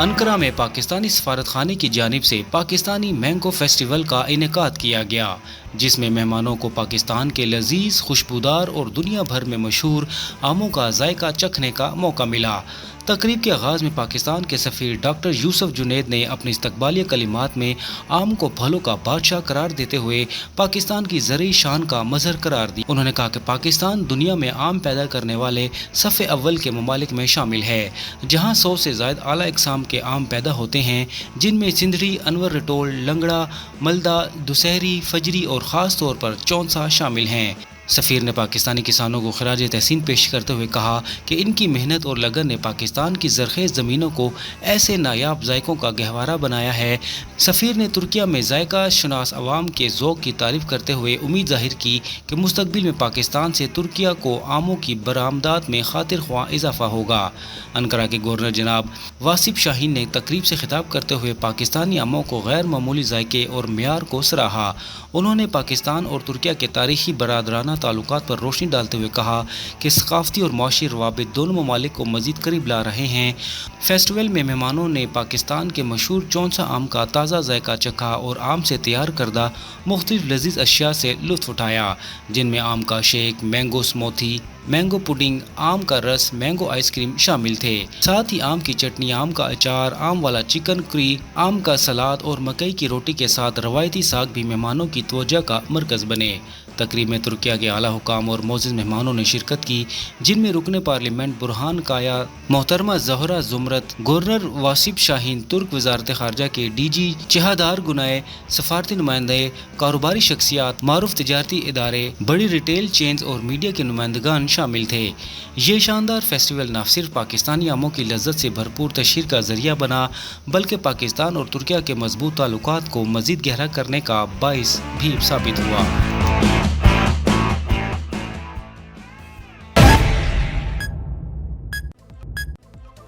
Ankara میں پاکستانی سفارت خانے کی جانب سے پاکستانی مینگو فیسٹیول کا انعقاد کیا گیا، جس میں مہمانوں کو پاکستان کے لذیذ، خوشبودار اور دنیا بھر میں مشہور آموں کا ذائقہ چکھنے کا موقع ملا۔ تقریب کے آغاز میں پاکستان کے سفیر ڈاکٹر یوسف جنید نے اپنی استقبالیہ کلمات میں آم کو پھلوں کا بادشاہ قرار دیتے ہوئے پاکستان کی زرعی شان کا مظہر قرار دیا۔ انہوں نے کہا کہ پاکستان دنیا میں آم پیدا کرنے والے صف اول کے ممالک میں شامل ہے، جہاں 100 سے زائد اعلیٰ اقسام کے آم پیدا ہوتے ہیں، جن میں سندری، انور رٹول، لنگڑا، ملدہ، دسہری، فجری اور خاص طور پر چونسا شامل ہیں۔ سفیر نے پاکستانی کسانوں کو خراج تحسین پیش کرتے ہوئے کہا کہ ان کی محنت اور لگن نے پاکستان کی زرخیز زمینوں کو ایسے نایاب ذائقوں کا گہوارہ بنایا ہے۔ سفیر نے ترکیہ میں ذائقہ شناس عوام کے ذوق کی تعریف کرتے ہوئے امید ظاہر کی کہ مستقبل میں پاکستان سے ترکیہ کو آموں کی برآمدات میں خاطر خواہ اضافہ ہوگا۔ انقرہ کے گورنر جناب واصف شاہین نے تقریب سے خطاب کرتے ہوئے پاکستانی آموں کو غیر معمولی ذائقے اور معیار کو سراہا۔ انہوں نے پاکستان اور ترکیہ کے تاریخی برادرانہ تعلقات پر روشنی ڈالتے ہوئے کہا کہ ثقافتی اور معاشی روابط دونوں ممالک کو مزید قریب لا رہے ہیں۔ فیسٹیول میں مہمانوں نے پاکستان کے مشہور چونسا آم کا تازہ ذائقہ چکھا اور آم سے تیار کردہ مختلف لذیذ اشیاء سے لطف اٹھایا، جن میں آم کا شیک، مینگو سموتھی، مینگو پڈنگ، آم کا رس، مینگو آئس کریم شامل تھے۔ ساتھ ہی آم کی چٹنی، آم کا اچار، آم والا چکن کری، آم کا سلاد اور مکئی کی روٹی کے ساتھ روایتی ساگ بھی مہمانوں کی توجہ کا مرکز بنے۔ تقریب میں ترکیہ کے اعلیٰ حکام اور معزز مہمانوں نے شرکت کی، جن میں رکن پارلیمنٹ برہان کایا، محترمہ زہرہ زمرت، گورنر واصف شاہین، ترک وزارت خارجہ کے ڈی جی چہادار گنائے، سفارتی نمائندے، کاروباری شخصیات، معروف تجارتی ادارے، بڑی ریٹیل چینز اور میڈیا کے نمائندگان شامل تھے۔ یہ شاندار فیسٹیول نہ صرف پاکستانی آموں کی لذت سے بھرپور تشہیر کا ذریعہ بنا، بلکہ پاکستان اور ترکیہ کے مضبوط تعلقات کو مزید گہرا کرنے کا باعث بھی ثابت ہوا۔